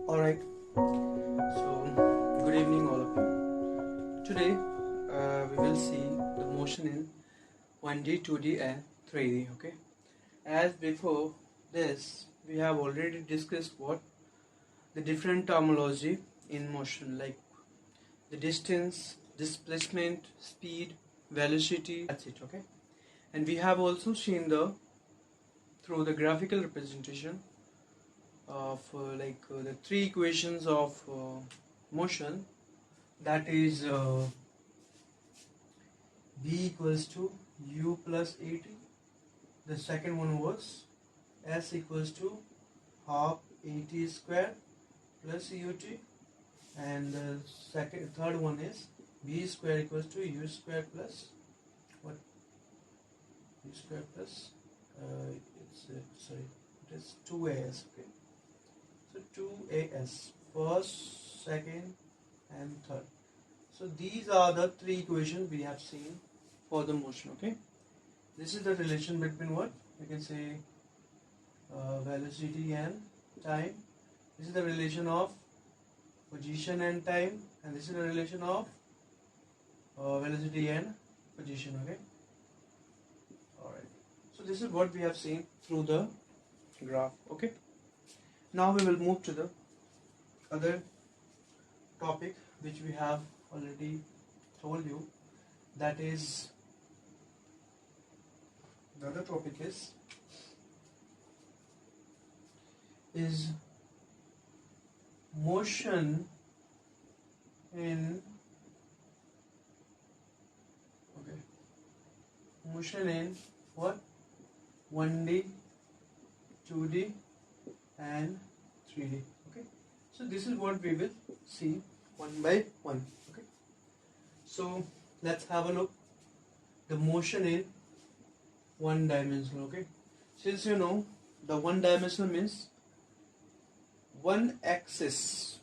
Alright, so good evening all of you. Today we will see the motion in 1D, 2D and 3D, okay. As before this, we have already discussed what? The different terminology in motion, like the distance, displacement, speed, velocity, that's it, okay. And we have also seen through the graphical representation of the three equations of motion, that is v equals to u plus at. The second one was s equals to half at square plus ut, and the third one is v square equals to u square plus what? U square plus it is 2as, okay. So 2as, first, second and third. So these are the three equations we have seen for the motion, okay. This is the relation between what? You can say velocity and time. This is the relation of position and time, and this is the relation of velocity and position, okay. Alright. So this is what we have seen through the graph, okay. Now we will move to the other topic which we have already told you. That is, the other topic is motion in what? 1D, 2D and 3D, okay. So this is what we will see one by one, okay. So let's have a look the motion in one dimensional, okay. Since you know the one dimensional means one axis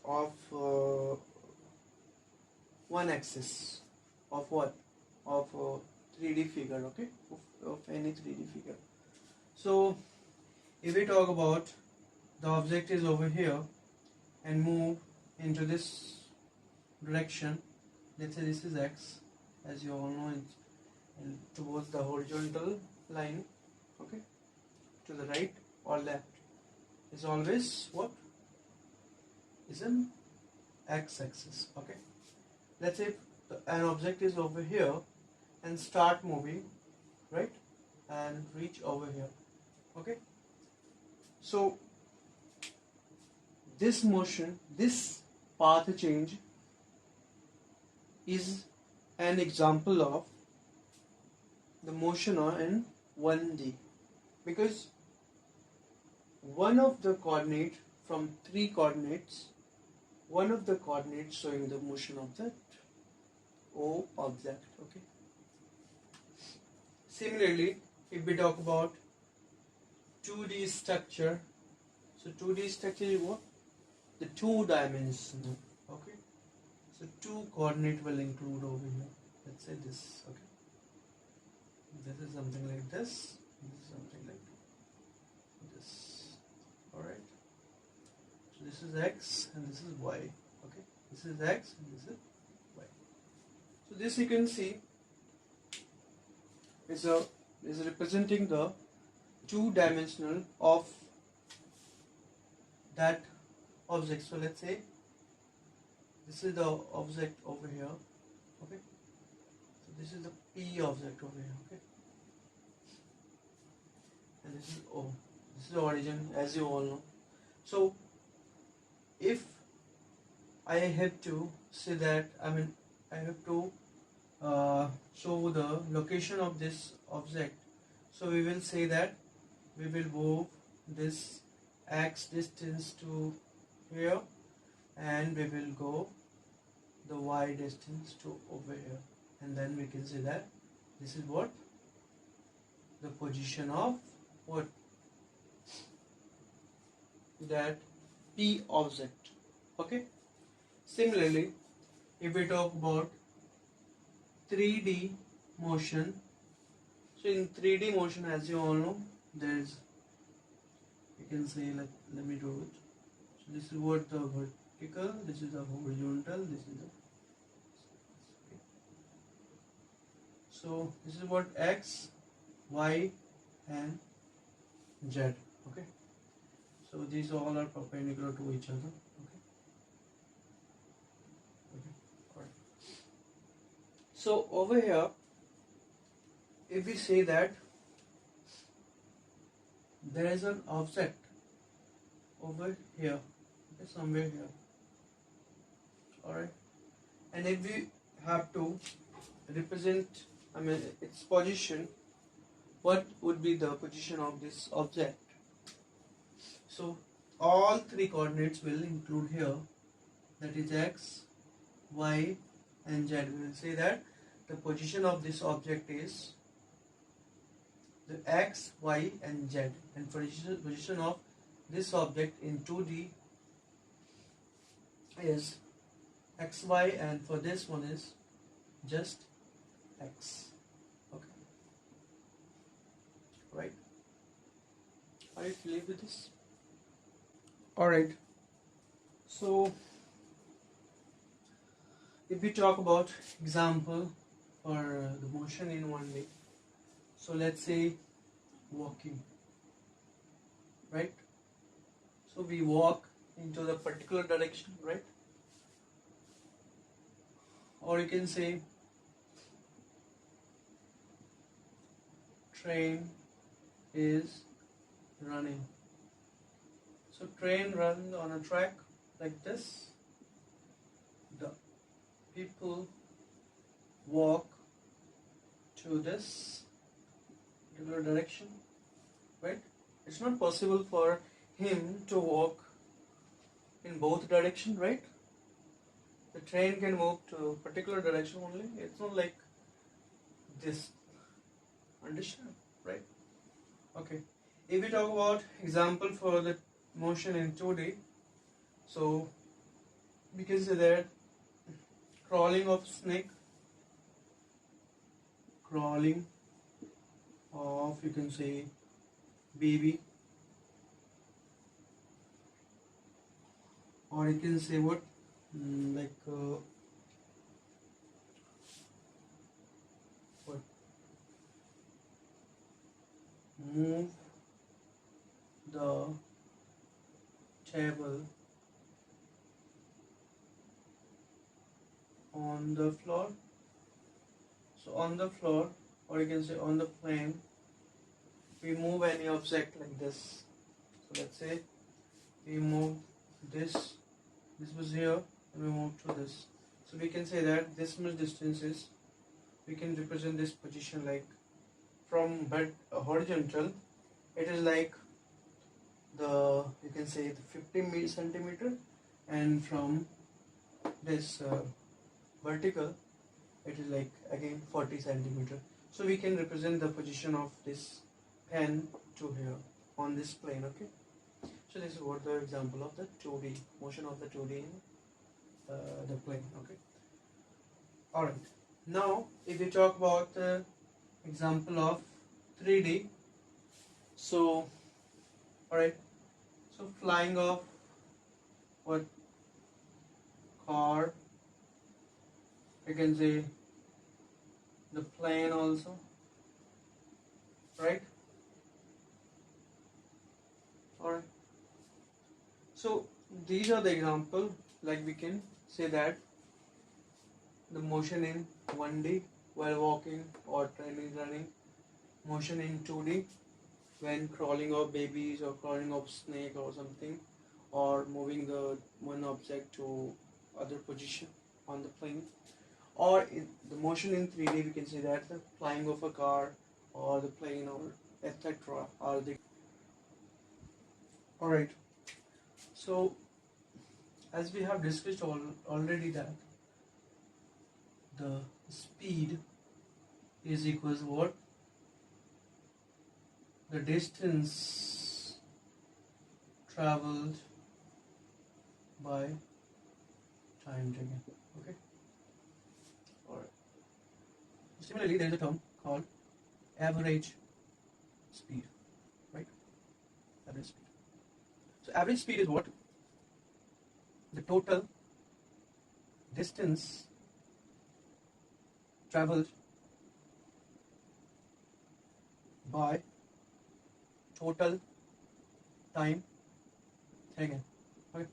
of what? Of 3D figure, okay, of any 3D figure. So if we talk about the object is over here and move into this direction, let's say this is x, as you all know, and towards the horizontal line, okay, to the right or left is always what? Is an x-axis, okay. Let's say an object is over here and start moving, right, and reach over here, okay. So this motion, this path change is an example of the motion in 1D, because one of the coordinate from three coordinates, one of the coordinates showing the motion of that O object, okay. Similarly, if we talk about 2D structure, so 2D structure is what? The two dimensional, okay. So two coordinate will include over here. Let's say this, okay. This is something like this. This is something like this. Alright. So this is x and this is y, okay. This is x and this is y. So this you can see is representing the two dimensional of that object. So let's say this is the object over here, okay. So this is the P object over here, okay. And this is O. This is the origin, as you all know. So if I have to say that, I have to show the location of this object, so we will say that we will move this x distance to here and we will go the y distance to over here, and then we can say that this is what? The position of what? That P object, okay. Similarly, if we talk about 3D motion, so in 3D motion, as you all know, there's, you can say, let me do it. So this is what the vertical, this is the horizontal, this is the, so this is what x, y and z. Okay, so these all are perpendicular to each other. Okay, okay, all right. So over here, if we say that there is an object over here, okay, somewhere here, all right, and if we have to represent, I mean, its position, what would be the position of this object? So all three coordinates will include here, that is x, y and z. We will say that the position of this object is the x, y and z, and position of this object in 2D is x, y, and for this one is just x. Okay, right? Are you clear with this? Alright, so if we talk about example for the motion in 1D, so let's say walking, right? So we walk into the particular direction, right? Or you can say train is running. So train runs on a track like this. The people walk to this particular direction, right? It's not possible for him to walk in both directions, right? The train can move to a particular direction only. It's not like this. Understand, right? Okay. If we talk about example for the motion in 2D, so we can say that crawling of snake, crawling of, you can say, baby, or you can say what, like what, move the table on the floor. So on the floor, or you can say on the plane, we move any object like this. So let's say we move this was here, and we move to this. So we can say that this much distance is, we can represent this position like from bed horizontal, it is like the, you can say the 50 centimeter, and from this vertical, it is like again 40 centimeter. So we can represent the position of this pen to here on this plane. Okay, so this is what the example of the 2D motion of the 2D in the plane. Okay, all right. Now if we talk about the example of 3D, so all right, so flying of what, car, you can say the plane also, right? Alright, so these are the example, like we can say that the motion in 1D while walking or train is running, motion in 2D when crawling of babies or crawling of snake or something, or moving the one object to other position on the plane, or in the motion in 3D we can say that the flying of a car or the plane or etc. are the. Alright, so as we have discussed already that the speed is equals what, the distance traveled by time taken. Okay, alright. Similarly, there is a term called average speed, right? Average speed. So average speed is what? the total distance traveled by total time taken. Okay,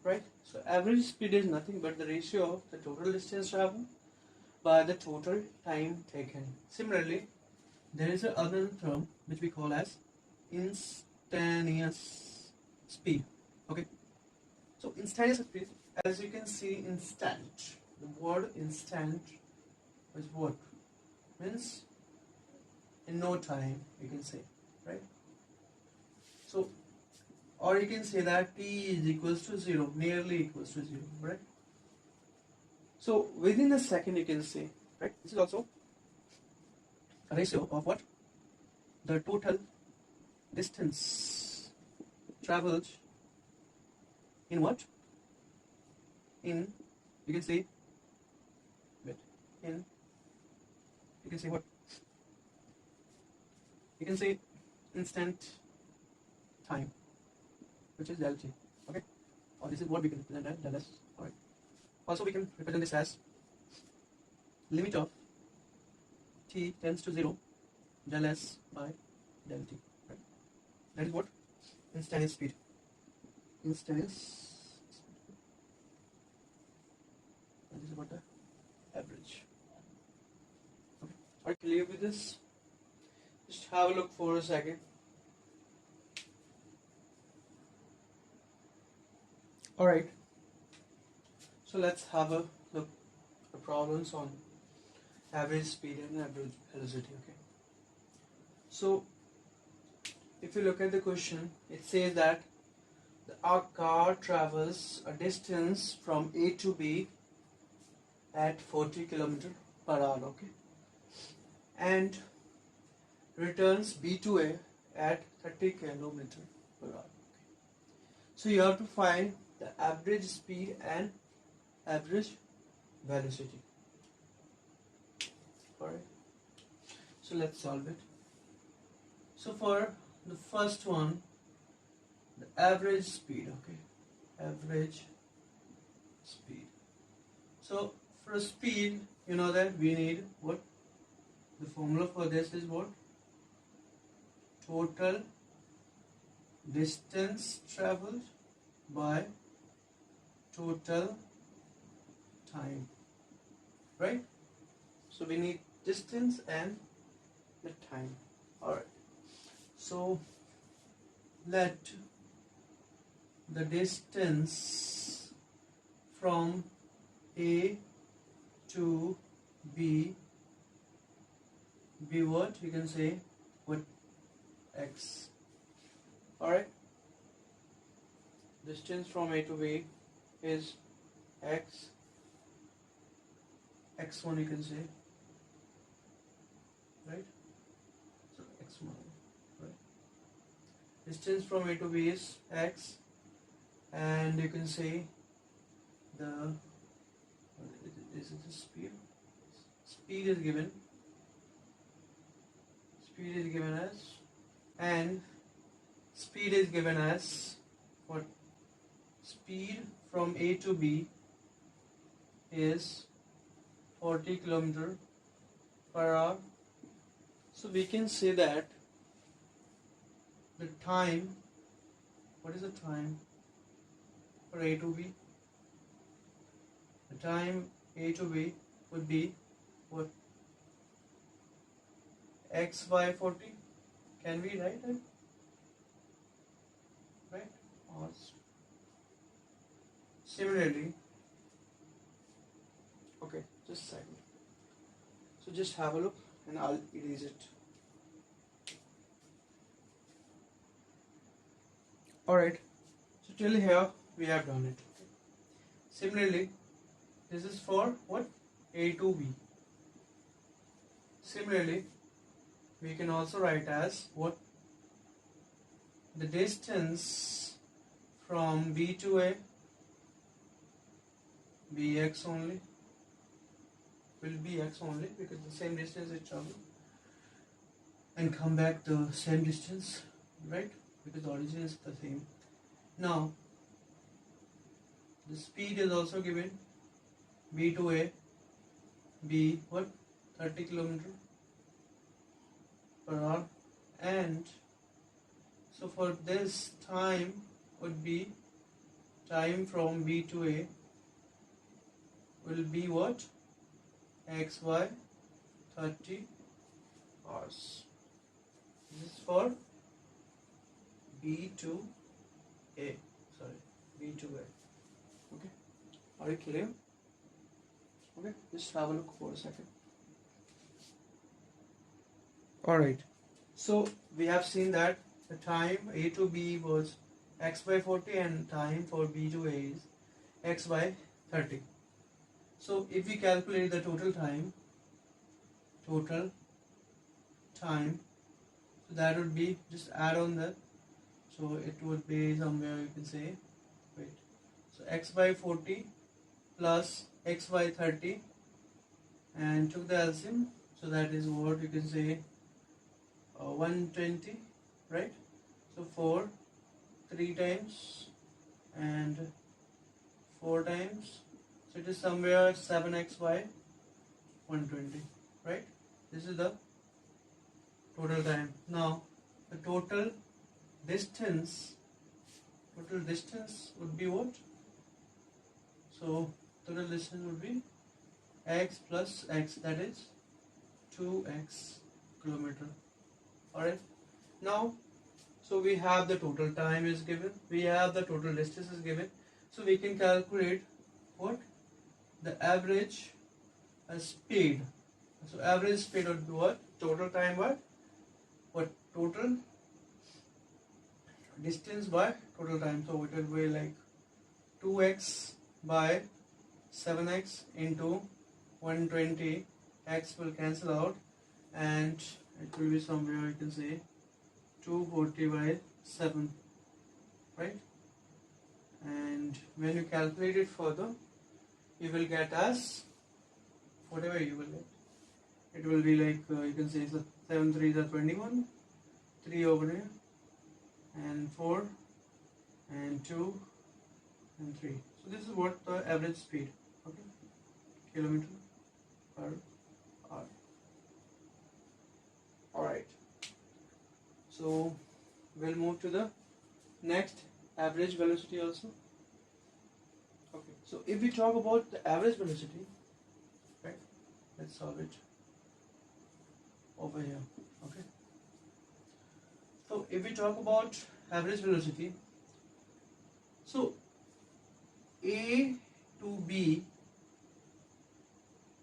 right? So average speed is nothing but the ratio of the total distance traveled by the total time taken. Similarly, there is another term which we call as instantaneous speed. Okay, so instantaneous speed, as you can see, instant. The word instant is what? Means in no time, you can say, right? So, or you can say that t is equals to 0, nearly equals to 0, right? So within a second you can say, right? This is also a ratio of what? The total distance traveled in what? In, you can say, wait, in, you can say what? You can say instant time, which is delta, okay? Or this is what we can represent as del S, alright? Also we can represent this as limit of t tends to 0 del S by del t, right? That is what? Instantaneous speed. Instantaneous speed. And this is what the average. Okay. Are you clear with this? Just have a look for a second. Alright. So let's have a look at the problems on average speed and average velocity. Okay. So if you look at the question, it says that a car travels a distance from A to B at 40 km per hour, okay, and returns B to A at 30 km per hour. Okay. So you have to find the average speed and average velocity. Alright. So let's solve it. So for the first one, the average speed, okay, average speed. So for speed, you know that we need what? The formula for this is what? Total distance traveled by total time, right? So we need distance and the time. Alright. So let the distance from A to B be what? You can say what? X. Alright. Distance from A to B is X. X1 you can say. Right? So X1. Right? Distance from A to B is X. And you can say the, is it the speed? Speed is given. Speed is given as, and speed is given as what? Speed from A to B is 40 km per hour. So we can say that the time, what is the time for A to B? The time A to B would be what? X by 40. Can we write it? Right? Or similarly, okay, just a second. So just have a look and I'll erase it. Alright, so till here we have done it. Similarly, this is for what? A to B. Similarly, we can also write as what? The distance from B to A, Bx only, will be x only because the same distance is traveled, and come back the same distance, right? Because the origin is the same. Now, The speed is also given, B to A, B what, 30 km per hour, and so for this time would be, time from B to A will be what, XY 30 hours. This is for B to A, sorry, B to A. Okay, are you clear? Okay, just have a look for a second. Alright, so we have seen that the time A to B was x by 40 and time for B to A is x by 30. So if we calculate the total time, so that would be, just add on that, so it would be somewhere, you can say, wait, so x by 40 plus x by 30 and took the LCM, so that is what you can say, 120, right? So 4 3 times and 4 times, so it is somewhere 7x by 120, right? This is the total time. Now the total distance would be what? So total distance would be x plus x, that is 2x kilometer. Alright, now so we have the total time is given, we have the total distance is given, so we can calculate what, the average speed. So average speed would be what, total time by what, total distance by total time, so it will be like 2x by 7x into 120, x will cancel out and it will be somewhere, you can say, 240 by 7, right? And when you calculate it further, you will get as whatever you will get. It will be like, you can say, so 7 3s are 21, 3 over here, and 4 and 2 and 3. So this is what the average speed, okay, kilometer per hour. Alright, so we'll move to the next, average velocity also. Okay, so if we talk about the average velocity, right, let's solve it over here. Okay, so if we talk about average velocity, so A to B,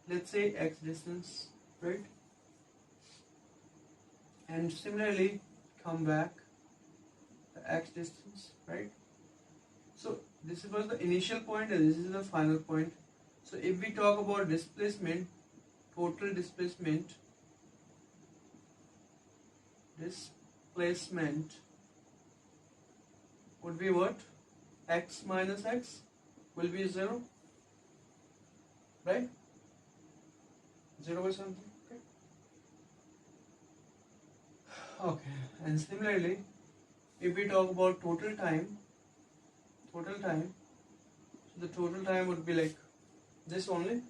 let's say x distance, right, and similarly come back the x distance, right? So this was the initial point and this is the final point. So if we talk about displacement, total displacement would be what, x minus x will be 0, right? 0 or something. Okay, and similarly, if we talk about total time, so the total time would be like this only,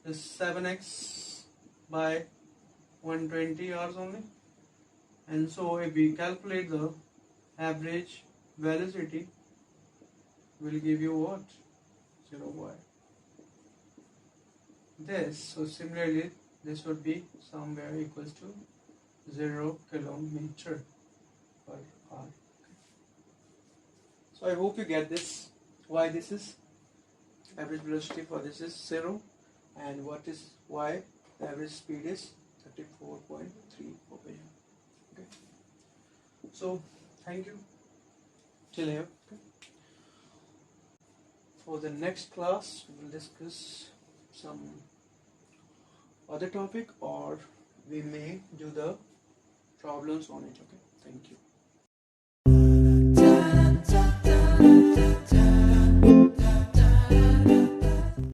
this 7x by 120 hours only. And so if we calculate the average velocity, will give you what, 0y. This, so similarly, this would be somewhere equals to 0 kilometer per hour. So I hope you get this, why this is average velocity for this is 0 and what is why the average speed is 34.3 over here. Okay, so thank you till here. Okay. For the next class we will discuss some other topic or we may do the problems on it. Okay, thank you.